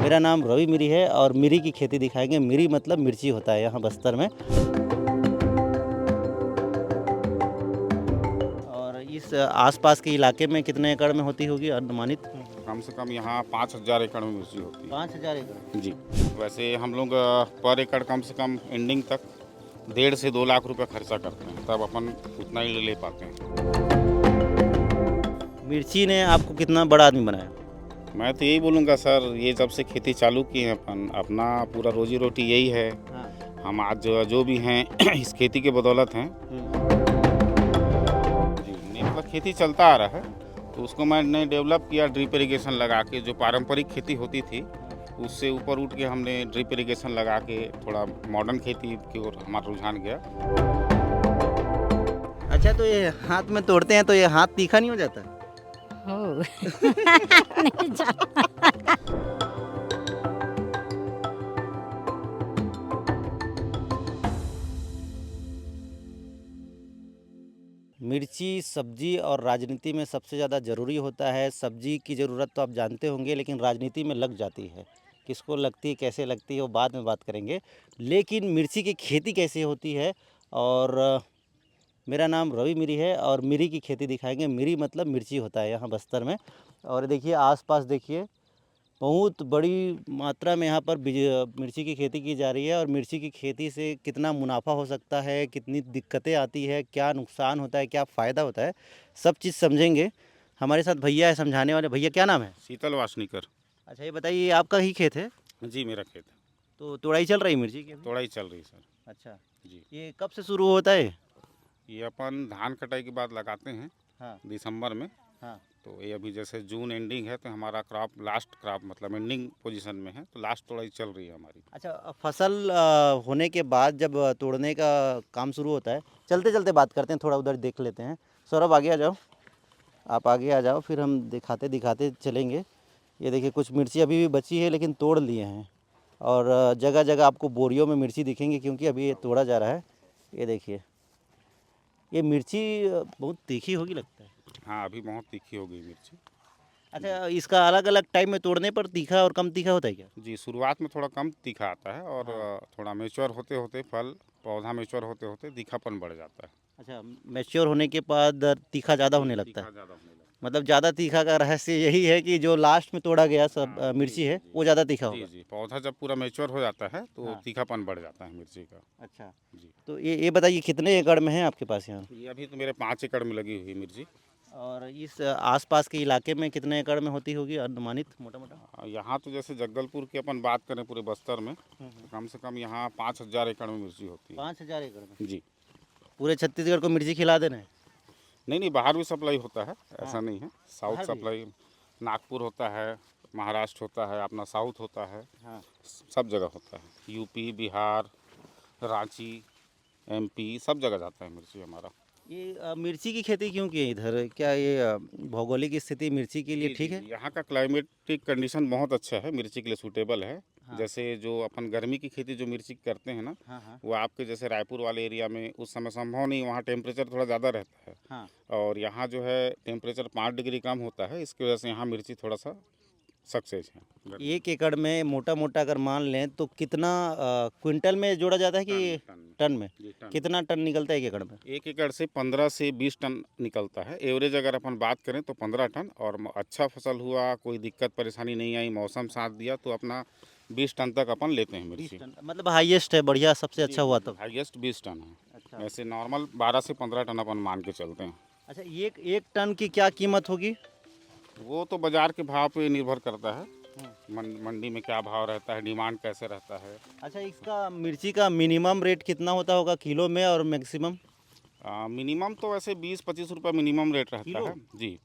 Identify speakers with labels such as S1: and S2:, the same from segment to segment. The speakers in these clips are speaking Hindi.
S1: मेरा नाम रवि मिरी है और मिरी की खेती दिखाएंगे। मिरी मतलब मिर्ची होता है यहाँ बस्तर में। और इस आसपास के इलाके में कितने एकड़ में होती होगी अनुमानित?
S2: कम से कम यहाँ 5,000 एकड़ में मिर्ची होती है।
S1: 5,000 एकड़।
S2: जी, वैसे हम लोग पर एकड़ कम से कम एंडिंग तक 1.5 से 2 लाख रुपए खर्चा करते हैं, तब अपन उतना ही ले पाते हैं।
S1: मिर्ची ने आपको कितना बड़ा आदमी बनाया?
S2: मैं तो यही बोलूँगा सर, ये जब से खेती चालू की है अपन, अपना पूरा रोजी रोटी यही है।
S1: हाँ।
S2: हम आज जो भी हैं इस खेती के बदौलत हैं। जी, नहीं मतलब खेती चलता आ रहा है, तो उसको मैंने डेवलप किया ड्रिप इरिगेशन लगा के। जो पारंपरिक खेती होती थी उससे ऊपर उठ के हमने ड्रिप इरिगेशन लगा के थोड़ा मॉडर्न खेती की ओर हमारा रुझान गया।
S1: अच्छा, तो ये हाथ में तोड़ते हैं तो ये हाथ तीखा नहीं हो जाता?
S3: हो नहीं जाता।
S1: मिर्ची सब्जी और राजनीति में सबसे ज़्यादा ज़रूरी होता है। सब्जी की ज़रूरत तो आप जानते होंगे, लेकिन राजनीति में लग जाती है। किसको लगती है, कैसे लगती है, वो बाद में बात करेंगे। लेकिन मिर्ची की खेती कैसे होती है, और मेरा नाम रवि मिरी है और मिरी की खेती दिखाएंगे। मिरी मतलब मिर्ची होता है यहाँ बस्तर में। और देखिए आसपास देखिए, बहुत बड़ी मात्रा में यहाँ पर मिर्ची की खेती की जा रही है। और मिर्ची की खेती से कितना मुनाफा हो सकता है, कितनी दिक्कतें आती है, क्या नुकसान होता है, क्या फ़ायदा होता है, सब चीज़ समझेंगे। हमारे साथ भैया है समझाने वाले। भैया क्या नाम है?
S2: शीतल वासनीकर।
S1: अच्छा, ये बताइए, ये आपका ही खेत है?
S2: जी, मेरा खेत है।
S1: तो तोड़ाई चल रही है मिर्ची की अभी?
S2: तोड़ाई चल रही सर।
S1: अच्छा,
S2: जी,
S1: ये कब से शुरू होता है?
S2: ये अपन धान कटाई के बाद लगाते हैं
S1: हाँ
S2: दिसंबर में।
S1: हाँ।
S2: तो ये अभी जैसे जून एंडिंग है, तो हमारा क्रॉप लास्ट क्रॉप मतलब एंडिंग पोजीशन में है, तो लास्ट तोड़ाई चल रही है हमारी।
S1: अच्छा, फसल होने के बाद जब तोड़ने का काम शुरू होता है, चलते चलते बात करते हैं, थोड़ा उधर देख लेते हैं। सौरभ आगे आ जाओ, आप आगे आ जाओ, फिर हम दिखाते दिखाते चलेंगे। ये देखिए, कुछ मिर्ची अभी भी बची है लेकिन तोड़ लिए हैं। और जगह जगह आपको बोरियों में मिर्ची दिखेंगी, क्योंकि अभी ये तोड़ा जा रहा है। ये देखिए, ये मिर्ची बहुत तीखी होगी लगता है।
S2: हाँ, अभी बहुत तीखी हो गई मिर्ची।
S1: अच्छा, इसका अलग अलग टाइम में तोड़ने पर तीखा और कम तीखा होता है क्या?
S2: जी, शुरुआत में थोड़ा कम तीखा आता है, और
S1: हाँ।
S2: थोड़ा मैच्योर होते होते फल पौधा मैच्योर होते होते तीखापन बढ़ जाता है।
S1: अच्छा, मैच्योर होने के बाद तीखा ज़्यादा होने लगता है।
S2: तीखा ज़्यादा होने लगता
S1: मतलब ज़्यादा तीखा का रहस्य यही है कि जो लास्ट में तोड़ा गया
S2: है।
S1: सब
S2: हाँ, जी
S1: मिर्ची
S2: जी
S1: है,
S2: जी
S1: वो ज़्यादा तीखा
S2: जी
S1: होगा।
S2: जी, पौधा जब पूरा मैच्योर हो जाता है तो
S1: हाँ।
S2: तीखापन बढ़ जाता है मिर्ची का।
S1: अच्छा,
S2: जी,
S1: तो ये बताइए, कितने एकड़ में है आपके पास यहाँ?
S2: ये अभी तो मेरे 5 एकड़ में लगी हुई मिर्ची।
S1: और इस आसपास के इलाके में कितने एकड़ में होती होगी अनुमानित, मोटा मोटा?
S2: यहाँ तो जैसे जगदलपुर की अपन बात करें पूरे बस्तर में, तो कम से कम यहाँ 5,000 एकड़ में मिर्ची होती है।
S1: 5,000 एकड़ में
S2: जी,
S1: पूरे छत्तीसगढ़ को मिर्ची खिला देना है?
S2: नहीं नहीं, बाहर भी सप्लाई होता है, ऐसा
S1: हाँ।
S2: नहीं है। साउथ
S1: बाहर भी?
S2: सप्लाई नागपुर होता है, महाराष्ट्र होता है, अपना साउथ होता है,
S1: हाँ।
S2: सब जगह होता है। यूपी, बिहार, रांची, एमपी, सब जगह जाता है मिर्ची हमारा।
S1: ये मिर्ची की खेती क्यों की है इधर? क्या ये भौगोलिक स्थिति मिर्ची के लिए
S2: जी
S1: ठीक
S2: जी
S1: है?
S2: जी, यहाँ का क्लाइमेटिक कंडीशन बहुत अच्छा है, मिर्ची के लिए सूटेबल है।
S1: हाँ।
S2: जैसे जो अपन गर्मी की खेती जो मिर्ची की करते हैं ना,
S1: हाँ हाँ
S2: वो आपके जैसे रायपुर वाले एरिया में उस समय संभव नहीं, वहाँ टेम्परेचर थोड़ा ज़्यादा रहता है।
S1: हाँ।
S2: और यहाँ जो है टेम्परेचर 5 डिग्री कम होता है, इसकी वजह से यहाँ मिर्ची थोड़ा सा सक्सेस है।
S1: 1 एकड़ में मोटा मोटा अगर मान लें तो कितना क्विंटल में जोड़ा जाता है कि
S2: टन में।
S1: टन में?
S2: जी, टन।
S1: कितना टन निकलता है 1 एकड़ में?
S2: 1 एकड़ से 15 से 20 टन निकलता है एवरेज। अगर अपन बात करें तो 15 टन, और अच्छा फसल हुआ, कोई दिक्कत परेशानी नहीं आई, मौसम साथ दिया, तो अपना 20 टन तक अपन लेते हैं
S1: 20
S2: मिर्ची।
S1: टन मतलब हाईएस्ट है, बढ़िया, सबसे अच्छा हुआ तो।
S2: हाईएस्ट 20 टन है।
S1: अच्छा।
S2: वैसे नॉर्मल 12 से 15 टन अपन मान के चलते हैं।
S1: अच्छा, एक टन की क्या कीमत होगी?
S2: वो तो बाजार के भाव पे निर्भर करता है, मंडी में क्या भाव रहता है, डिमांड कैसे रहता है।
S1: अच्छा, इसका मिर्ची का मिनिमम रेट कितना होता होगा किलो में, और मैक्सिमम?
S2: मिनिमम तो वैसे 20-25 रुपये मिनिमम रेट रहता
S1: किलो?
S2: है जी।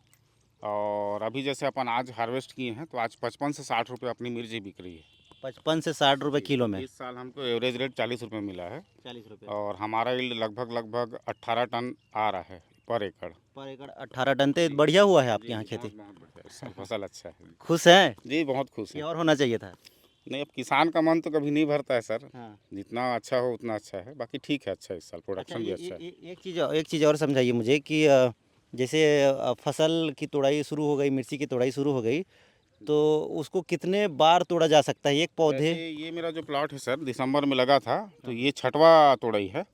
S2: और अभी जैसे अपन आज हार्वेस्ट किए हैं, तो आज 55 से 60 रुपये अपनी मिर्ची बिक रही है।
S1: 55 से 60 रुपये किलो में?
S2: इस साल हमको एवरेज रेट 40 रुपये मिला है,
S1: 40 रुपये
S2: और हमारा यील्ड लगभग 18 टन आ रहा है पर एकड़।
S1: पर एकड़ 18 टन तो बढ़िया हुआ है आपके
S2: जी
S1: यहाँ
S2: जी,
S1: खेती।
S2: बहुत बहुत बढ़िया, इस साल फसल अच्छा है।
S1: खुश हैं?
S2: जी, बहुत खुश
S1: ये
S2: हैं।
S1: और होना चाहिए था।
S2: नहीं, अब किसान का मन तो कभी नहीं भरता है सर,
S1: हाँ।
S2: जितना अच्छा हो उतना अच्छा है। बाकी ठीक है, अच्छा है, इस साल
S1: अच्छा,
S2: प्रोडक्शन भी अच्छा है।
S1: एक चीज़ और समझाइए मुझे कि जैसे फसल की तोड़ाई शुरू हो गई, मिर्ची की तोड़ाई शुरू हो गई, तो उसको कितने बार तोड़ा जा सकता है एक पौधे?
S2: वैसे ये मेरा जो प्लॉट है सर दिसंबर में लगा था, तो ये छठवां तोड़ाई है,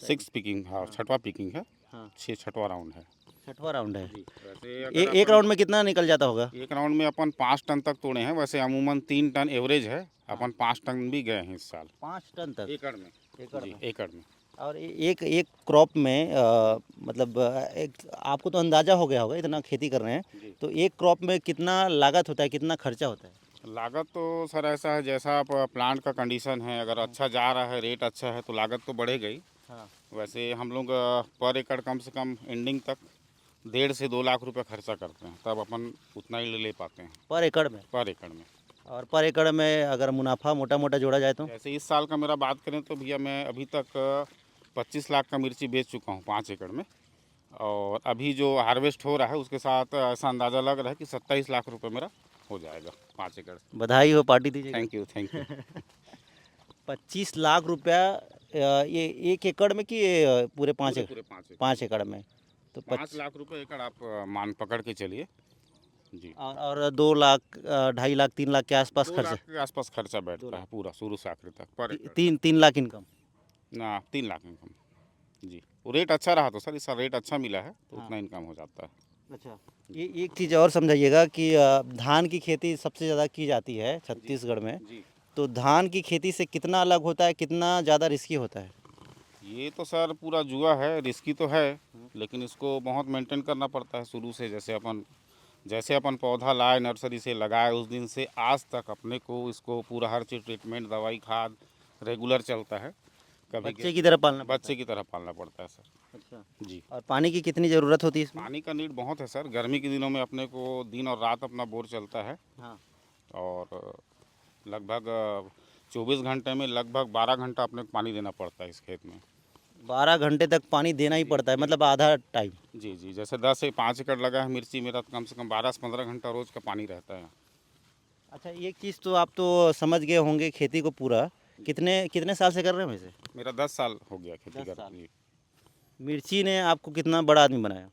S2: 6 पिकिंग, हाँ छठवां पिकिंग है,
S1: हाँ।
S2: 6वां राउंड है।
S1: 6वां राउंड है।
S2: वैसे
S1: एक राउंड में कितना निकल जाता होगा?
S2: एक राउंड में अपन 5 टन तक तोड़े हैं, वैसे अमूमन 3 टन एवरेज है, अपन 5 टन भी गए हैं इस साल
S1: 5 टन तक
S2: एकड़ में।
S1: एकड़
S2: जी
S1: में।
S2: एकड़ में।
S1: और एक एक क्रॉप में मतलब एक आपको तो अंदाज़ा हो गया होगा, इतना खेती कर रहे हैं,
S2: जी।
S1: तो एक क्रॉप में कितना लागत होता है, कितना खर्चा होता है?
S2: लागत तो सर ऐसा है, जैसा आप प्लांट का कंडीशन है, अगर अच्छा जा रहा है, रेट अच्छा है, तो लागत तो बढ़ेगा ही।
S1: हाँ।
S2: वैसे हम लोग पर एकड़ कम से कम एंडिंग तक 1.5 से 2 लाख रुपए खर्चा करते हैं, तब अपन उतना ही ले पाते हैं
S1: पर एकड़ में?
S2: पर एकड़ में।
S1: और पर एकड़ में अगर मुनाफा मोटा मोटा जोड़ा जाए तो?
S2: जैसे इस साल का मेरा बात करें तो भैया मैं अभी तक 25 लाख का मिर्ची बेच चुका हूँ 5 एकड़ में, और अभी जो हार्वेस्ट हो रहा है उसके साथ ऐसा अंदाज़ा लग रहा है कि 27 लाख रुपए मेरा हो जाएगा 5 एकड़।
S1: बधाई हो, पार्टी दीजिए।
S2: Thank you thank you.
S1: 25 lakh रुपया ये एक एकड़ में कि ये पूरे 5 एकड़?
S2: पूरे 5 एकड़।
S1: 5 एकड़ में तो
S2: 5 लाख रुपए एकड़ आप मान पकड़ के चलिए जी।
S1: और 2 लाख 2.5 लाख 3 लाख के आसपास
S2: 2
S1: खर्चा?
S2: लाख के आसपास खर्चा बैठता है पूरा शुरू से आखिर तक पर एकड़।
S1: 3 लाख इनकम?
S2: ना 3 लाख इनकम जी। वो रेट अच्छा रहा तो सर, इस साल रेट अच्छा मिला है तो
S1: हाँ।
S2: उतना इनकम हो जाता है।
S1: अच्छा, ये एक चीज़ और समझाइएगा कि धान की खेती सबसे ज़्यादा की जाती है छत्तीसगढ़ में,
S2: जी
S1: तो धान की खेती से कितना अलग होता है, कितना ज़्यादा रिस्की होता है?
S2: ये तो सर पूरा जुआ है, रिस्की तो है, लेकिन इसको बहुत मेंटेन करना पड़ता है शुरू से। जैसे अपन पौधा लाए नर्सरी से लगाए उस दिन से आज तक अपने को इसको पूरा हर चीज़ ट्रीटमेंट दवाई खाद रेगुलर चलता है। कभी
S1: बच्चे की तरह पालना पड़ता
S2: बच्चे की तरह पालना पड़ता है सर।
S1: है? अच्छा।
S2: जी।
S1: और पानी की कितनी ज़रूरत होती है इसमें?
S2: पानी का नीड बहुत है सर, गर्मी के दिनों में अपने को दिन और रात अपना बोर चलता है,
S1: हाँ।
S2: और लगभग 24 घंटे में लगभग 12 घंटा अपने को पानी देना पड़ता है इस खेत में।
S1: 12 घंटे तक पानी देना ही पड़ता है, मतलब आधा टाइम?
S2: जी जी, जैसे 10 से 5 एकड़ लगा है मिर्ची मेरा, तो कम से कम 12 से 15 घंटा रोज़ का पानी रहता है।
S1: अच्छा, एक चीज़ तो आप तो समझ गए होंगे खेती को पूरा, कितने कितने साल से कर रहे हैं वैसे?
S2: मेरा 10 साल हो गया खेती
S1: 10
S2: कर
S1: साल।
S2: जी।
S1: मिर्ची ने आपको कितना बड़ा आदमी बनाया?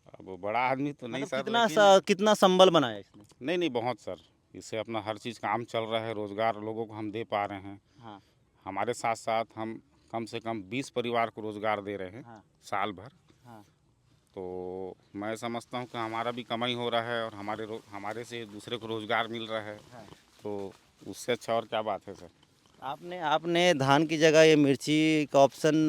S2: अब वो बड़ा आदमी तो नहीं
S1: मतलब
S2: सर,
S1: कितना
S2: लेकिन
S1: कितना संबल बनाया इसने?
S2: नहीं नहीं बहुत सर, इससे अपना हर चीज़ काम चल रहा है, रोज़गार लोगों को हम दे पा रहे हैं।
S1: हाँ।
S2: हमारे साथ साथ हम कम से कम 20 परिवार को रोज़गार दे रहे हैं
S1: हाँ।
S2: साल भर।
S1: हाँ।
S2: तो मैं समझता हूँ कि हमारा भी कमाई हो रहा है और हमारे से दूसरे को रोज़गार मिल रहा है,
S1: हाँ।
S2: तो उससे अच्छा और क्या बात है सर।
S1: आपने आपने धान की जगह ये मिर्ची का ऑप्शन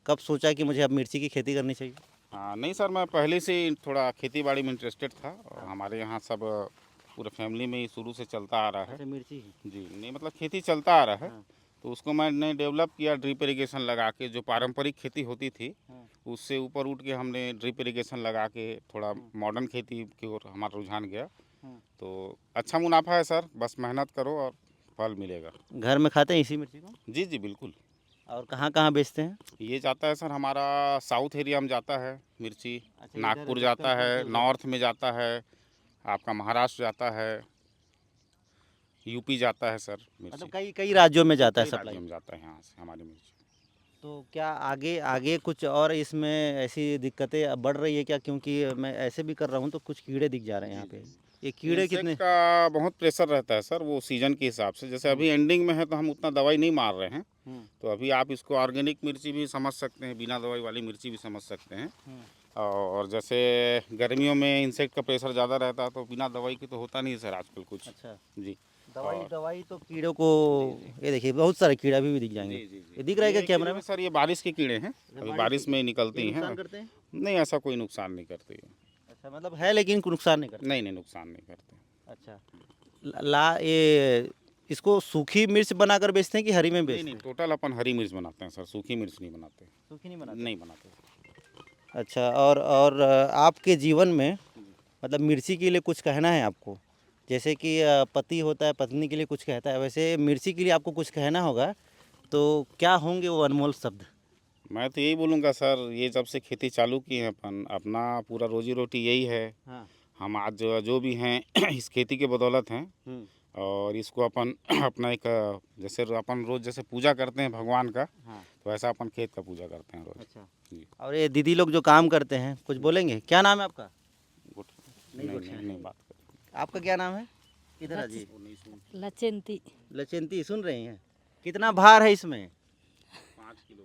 S1: कब सोचा कि मुझे अब मिर्ची की खेती करनी चाहिए?
S2: हाँ नहीं सर, मैं पहले से ही थोड़ा खेती बाड़ी में इंटरेस्टेड था, और हमारे यहाँ सब पूरे फैमिली में ही शुरू से चलता आ रहा है।
S1: अच्छा, मिर्ची ही?
S2: जी नहीं, मतलब खेती चलता आ रहा है,
S1: हाँ।
S2: तो उसको मैंने डेवलप किया ड्रिप इरिगेशन लगा के। जो पारंपरिक खेती होती थी
S1: हाँ।
S2: उससे ऊपर उठ के हमने ड्रिप इरिगेशन लगा के थोड़ा मॉडर्न खेती की ओर हमारा रुझान गया।
S1: हाँ।
S2: तो अच्छा मुनाफा है सर, बस मेहनत करो और फल मिलेगा।
S1: घर में खाते हैं इसी मिर्ची को?
S2: जी जी बिल्कुल।
S1: और कहाँ कहाँ बेचते हैं?
S2: ये जाता है सर हमारा साउथ एरिया में जाता है मिर्ची,
S1: अच्छा,
S2: नागपुर
S1: इधर
S2: जाता है,
S1: जगदलपुर,
S2: नॉर्थ में जाता है, आपका महाराष्ट्र जाता है, यूपी जाता है सर मिर्ची।
S1: मतलब कई कई राज्यों में जाता है
S2: कई
S1: सप्लाई?
S2: राज्यों में जाता है यहाँ से हमारी मिर्ची।
S1: तो क्या आगे आगे कुछ और इसमें ऐसी दिक्कतें अब बढ़ रही है क्या? क्योंकि मैं ऐसे भी कर रहा हूँ तो कुछ कीड़े दिख जा रहे हैं यहाँ पे। ये कीड़े
S2: इंसेक्ट
S1: कितने?
S2: का बहुत प्रेशर रहता है सर, वो सीजन के हिसाब से। जैसे अभी एंडिंग में है तो हम उतना दवाई नहीं मार रहे हैं,
S1: हम्म,
S2: तो अभी आप इसको ऑर्गेनिक मिर्ची भी समझ सकते हैं, बिना दवाई वाली मिर्ची भी समझ सकते हैं। और जैसे गर्मियों में इंसेक्ट का प्रेशर ज़्यादा रहता है तो बिना दवाई के तो होता नहीं है सर आजकल कुछ।
S1: अच्छा,
S2: जी
S1: दवाई तो कीड़ों को, ये देखिए बहुत सारे कीड़ा भी दिख जाएंगे। ये दिख रहा है क्या कैमरा में?
S2: सर ये बारिश के कीड़े हैं, अभी बारिश में निकलती
S1: ये
S2: हैं।
S1: नुकसान करते हैं?
S2: नहीं ऐसा कोई नुकसान नहीं करती है।
S1: अच्छा, मतलब है लेकिन नुकसान नहीं करते?
S2: नहीं नहीं नुकसान नहीं करते।
S1: अच्छा, ये इसको सूखी मिर्च बनाकर बेचते हैं कि हरी में
S2: नहीं
S1: बेचते
S2: नहीं,
S1: हैं?
S2: टोटल अपन हरी मिर्च बनाते हैं सर, सूखी मिर्च नहीं बनाते।
S1: सूखी नहीं बनाते?
S2: नहीं बनाते।
S1: अच्छा, और आपके जीवन में मतलब मिर्ची के लिए कुछ कहना है आपको? जैसे कि पति होता है पत्नी के लिए कुछ कहता है, वैसे मिर्ची के लिए आपको कुछ कहना होगा, तो क्या होंगे वो अनमोल शब्द?
S2: मैं तो यही बोलूँगा सर, ये जब से खेती चालू की है अपन, अपना पूरा रोजी रोटी यही है।
S1: हाँ।
S2: हम आज जो भी हैं इस खेती के बदौलत हैं, और इसको अपन अपना एक जैसे अपन रोज़ जैसे पूजा करते हैं भगवान का,
S1: हाँ।
S2: तो ऐसा अपन खेत का पूजा करते हैं रोज़।
S1: अच्छा,
S2: जी।
S1: और ये दीदी लोग जो काम करते हैं कुछ बोलेंगे? क्या नाम है आपका?
S2: गुड।
S1: नहीं
S2: नहीं
S1: गुड है।
S2: नहीं, नहीं बात करें।
S1: आपका क्या नाम है? इधर आ जी।
S3: लचेंती
S1: लचेंती सुन रही हैं? कितना भार है इसमें?
S3: 5 किलो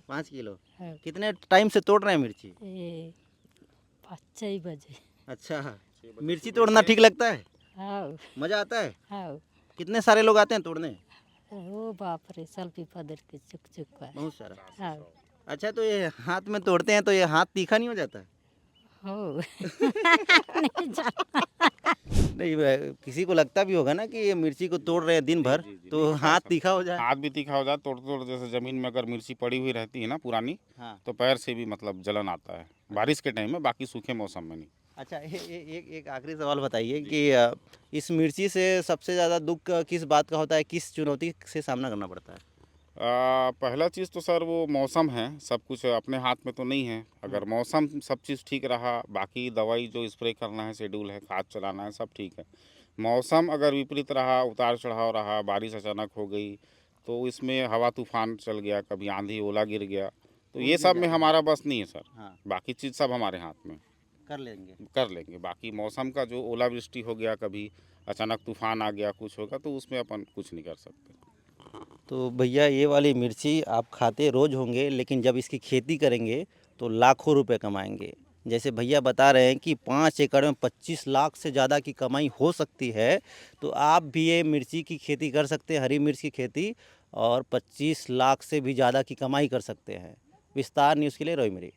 S1: 5 किलो।
S3: हाँ,
S1: कितने टाइम से तोड़ रहे हैं मिर्ची?
S3: ये 5-6 बजे
S1: अच्छा, मिर्ची तोड़ना ठीक लगता है?
S3: हाँ
S1: मज़ा आता है?
S3: हाँ
S1: कितने सारे लोग आते हैं तोड़ने?
S3: ओ बाप रे सल्फी पदर के चुक चुक का
S1: बहुत सारा।
S3: हाँ
S1: अच्छा, तो ये हाथ में तोड़ते हैं तो ये हाथ तीखा नहीं हो जाता?
S3: हो नहीं जाना
S1: नहीं, किसी को लगता भी होगा ना कि ये मिर्ची को तोड़ रहे हैं दिन भर, तो हाथ तीखा हो जाए।
S2: हाथ भी तीखा हो जाए, तोड़ते तोड़ते जैसे ज़मीन में अगर मिर्ची पड़ी हुई रहती है ना पुरानी,
S1: हाँ।
S2: तो पैर से भी मतलब जलन आता है, बारिश के टाइम में, बाकी सूखे मौसम में नहीं।
S1: अच्छा, एक आखिरी सवाल बताइए कि इस मिर्ची से सबसे ज़्यादा दुख किस बात का होता है, किस चुनौती से सामना करना पड़ता है?
S2: पहला चीज़ तो सर वो मौसम है, सब कुछ अपने हाथ में तो नहीं है। अगर मौसम सब चीज़ ठीक रहा, बाकी दवाई जो स्प्रे करना है, शेड्यूल है, खाद चलाना है, सब ठीक है। मौसम अगर विपरीत रहा, उतार चढ़ाव रहा, बारिश अचानक हो गई, तो इसमें हवा तूफान चल गया, कभी आंधी ओला गिर गया, तो ये सब में हमारा बस नहीं है सर।
S1: हाँ,
S2: बाकी चीज़ सब हमारे हाथ में
S1: कर लेंगे।
S2: कर लेंगे। बाकी मौसम का जो ओलावृष्टि हो गया, कभी अचानक तूफान आ गया, कुछ होगा, तो उसमें अपन कुछ नहीं कर सकते।
S1: तो भैया ये वाली मिर्ची आप खाते रोज़ होंगे, लेकिन जब इसकी खेती करेंगे तो लाखों रुपए कमाएंगे। जैसे भैया बता रहे हैं कि 5 एकड़ में 25 लाख से ज़्यादा की कमाई हो सकती है, तो आप भी ये मिर्ची की खेती कर सकते हैं, हरी मिर्च की खेती, और 25 लाख से भी ज़्यादा की कमाई कर सकते हैं। विस्तार न्यूज़ के लिए रोहित मेरी।